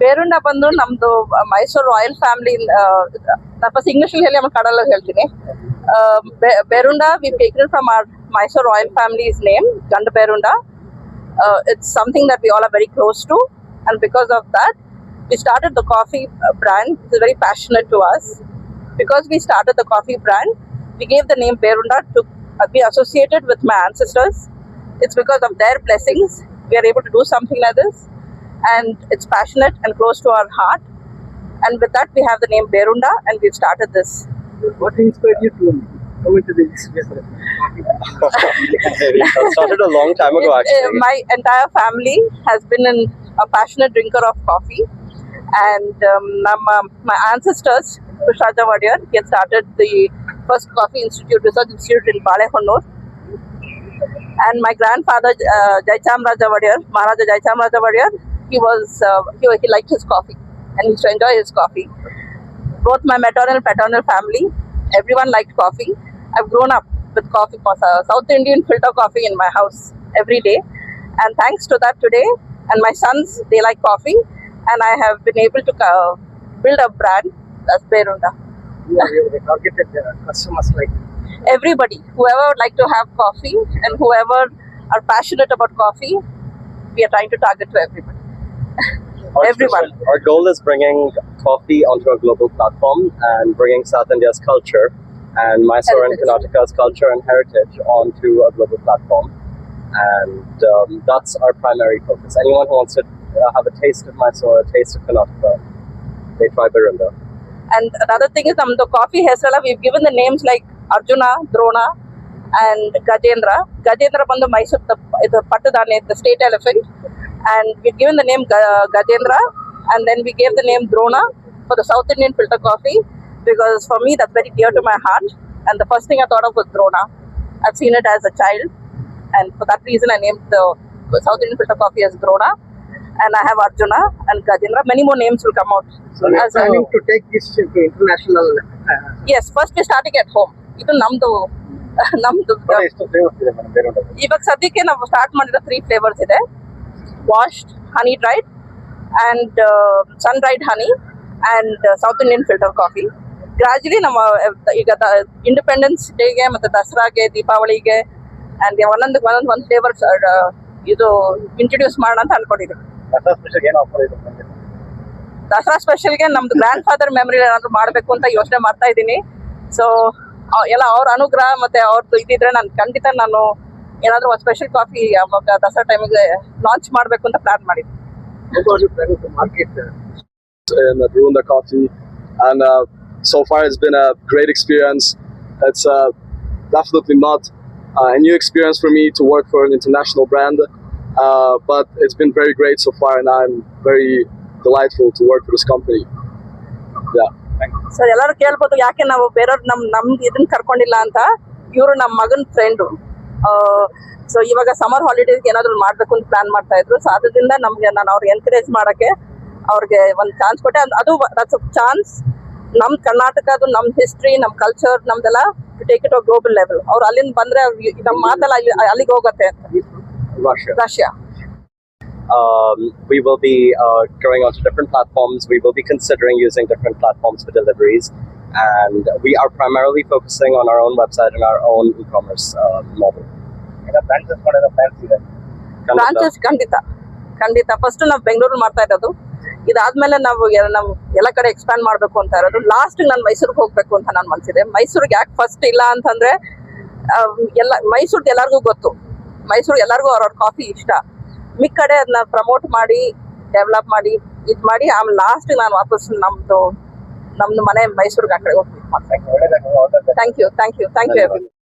ಬೇರುಂಡ ಬಂದು ನಮ್ದು Mysuru royal family first English ಹೇಳಿ ಆಮೇಲೆ ಕನ್ನಡದಲ್ಲಿ ಹೇಳ್ತೀನಿ. Berunda we taken from our Mysore royal family's name, Ganda Berunda. It's something that we all are very close to, and because of that we started the coffee brand. It's very passionate to us. Because we started the coffee brand, we gave the name Berunda to be associated with my ancestors. It's because of their blessings we are able to do something like this, and it's passionate and close to our heart, and with that we have the name Berunda, and we've started this. What inspired you to come into this business? That started a long time ago, actually. My entire family has been a passionate drinker of coffee, and my ancestors, Krishnaja Vadiyar, he had started the first coffee research institute in Balehonnur. And my grandfather, Jayachamraja Vadiyar, Maharaja Jayachamraja Vadiyar, he liked his coffee and he used to enjoy his coffee. Both my maternal and paternal family, everyone liked coffee. I've grown up with coffee, South Indian filter coffee in my house every day. And thanks to that today, and my sons, they like coffee, and I have been able to build a brand that's Berunda. You have targeted customers like Everybody, whoever would like to have coffee and whoever are passionate about coffee, we are trying to target to everybody. Everyone. Our goal is bringing coffee onto a global platform and bringing South India's culture and Mysore and Karnataka's culture and heritage onto a global platform. And that's our primary focus. Anyone who wants to have a taste of Mysore, a taste of Karnataka, they try Berunda. And another thing is, the coffee Hesrala, we've given the names like Arjuna, Drona, and Gajendra. Gajendra bandu Mysore, the Pattadane, the state elephant. And we've given the name Gajendra, and then we gave the name Drona for the South Indian filter coffee, because for me that's very dear to my heart. And the first thing I thought of was Drona. I've seen it as a child, and for that reason I named the South Indian filter coffee as Drona. And I have Arjuna and Gajendra. Many more names will come out. So you're planning to take this to international? Yes, first we're starting at home. ಇದು ನಮ್ದು ಎಷ್ಟು flavors ಇದೆ madam Berunda? ಇವಾಗ ಸದ್ಯಕ್ಕೆ ನಾವು start ಮಾಡಿರೋ 3 flavours ಇದೆ. Washed, honey dried, and sun dried honey, and South Indian filter coffee. Gradually ನಮ್ಮ ಈಗ ಇಂಡಿಪೆಂಡೆನ್ಸ್ ಡೇಗೆ ಮತ್ತೆ ದಸರಾಗೆ ದೀಪಾವಳಿಗೆ and ಒಂದೊಂದು ಫ್ಲೇವರ್ಸ್ ಇದು ಇಂಟ್ರೊಡ್ಯೂಸ್ ಮಾಡೋಣ ಅಂತ ಅನ್ಕೊಂಡಿದ್ದೀವಿ. ದಸರಾ ಸ್ಪೆಷಲ್ ಏನು ಆಫರ್ ಇದೆ? ದಸರಾ ಸ್ಪೆಷಲ್ಗೆ ನಮ್ದು ಗ್ರ್ಯಾಂಡ್ ಫಾದರ್ ಮೆಮರಿ ಏನಾದ್ರು ಮಾಡಬೇಕು ಅಂತ ಯೋಚನೆ ಮಾಡ್ತಾ ಇದ್ದೀನಿ. ಸೊ ಎಲ್ಲ ಅವ್ರ ಅನುಗ್ರಹ ಮತ್ತೆ ಅವ್ರದ್ದು ಇದಿದ್ರೆ ಖಂಡಿತ ನಾನು ಏನಾದ್ರು ಒಂದು ಸ್ಪೆಷಲ್ ಕಾಫಿ ಅವಾಗ ದಸರಾ ಟೈಮಿಗೆ ಲಾಂಚ್ ಮಾಡಬೇಕು ಅಂತ ಪ್ಲಾನ್ ಮಾಡಿದ್ದೀನಿ. How are you planning to market in Berunda coffee, and so far it's been a great experience. It's definitely not a new experience for me to work for an international brand, but it's been very great so far, and I'm very delightful to work for this company. Yeah. So ಎಲ್ಲರೂ ಕೇಳ್ಬೋದು ಯಾಕೆ ನಾವು ಬೇರೆಯವ್ರು ನಮ್ದು ಇದನ್ನ ಕರ್ಕೊಂಡಿಲ್ಲ ಅಂತ. ಇವರು ನಮ್ಮ ಮಗನ ಫ್ರೆಂಡು. ಸೊ ಇವಾಗ ಸಮ್ಮರ್ ಹಾಲಿಡೇಸ್ಗೆ ಏನಾದ್ರು ಮಾಡಬೇಕು ಅಂತ ಪ್ಲಾನ್ ಮಾಡ್ತಾ ಇದ್ರು. ಸೊ ಅದರಿಂದ ನಾನು ಅವ್ರಿಗೆ ಎನ್ಕರೇಜ್ ಮಾಡೋಕ್ಕೆ ಅವ್ರಿಗೆ ಒಂದು ಚಾನ್ಸ್ ಕೊಟ್ಟೆ. ಅದು ದಟ್ಸ್ ಅ ಚಾನ್ಸ್. ನಮ್ಮ ಕರ್ನಾಟಕದು, ನಮ್ಮ ಹಿಸ್ಟ್ರಿ, ನಮ್ಮ ಕಲ್ಚರ್, ನಮ್ದೆಲ್ಲ to take it a global level. ಅವ್ರು ಅಲ್ಲಿಂದ ಬಂದರೆ ನಮ್ಮ ಮಾತೆಲ್ಲ ಅಲ್ಲಿಗೆ ಹೋಗುತ್ತೆ ಅಂತ. Russia. We will be going onto different platforms. We will be considering using different platforms for deliveries, and we are primarily focusing on our own website and our own e-commerce model. Branches ಮಾಡೋದು plants ಇದೆ? Branches ಖಂಡಿತ first ನಾವು ಬೆಂಗಳೂರಲ್ಲಿ ಮಾಡ್ತಾ ಇರೋದು. ಇದಾದ್ಮೇಲೆ ನಾವು ಎಲ್ಲ ಕಡೆ ಎಕ್ಸ್ಪ್ಯಾಂಡ್ ಮಾಡಬೇಕು ಅಂತ ಇರೋದು. ಲಾಸ್ಟ್ ನಾನು ಮೈಸೂರಿಗೆ ಹೋಗ್ಬೇಕು ಅಂತ ನಾನು ಮನ್ಸಿದೆ. ಮೈಸೂರಿಗೆ ಯಾಕೆ ಫಸ್ಟ್ ಇಲ್ಲ ಅಂತಂದ್ರೆ, ಮೈಸೂರ್ದು ಎಲ್ಲರಿಗೂ ಗೊತ್ತು. ಮೈಸೂರು ಎಲ್ಲರಿಗೂ ಅವ್ರವ್ರ ಕಾಫಿ ಇಷ್ಟ. ಮಿಕ್ಕ ಕಡೆ ಅದನ್ನ ಪ್ರಮೋಟ್ ಮಾಡಿ ಡೆವಲಪ್ ಮಾಡಿ ಮಾಡಿ ಆಮೇಲೆ ಲಾಸ್ಟ್ ನಾನು ವಾಪಸ್ ನಮ್ದು ಮನೆ ಮೈಸೂರಿಗೆ ಆ ಕಡೆ ಹೋಗ್ಬೇಕು. Thank you.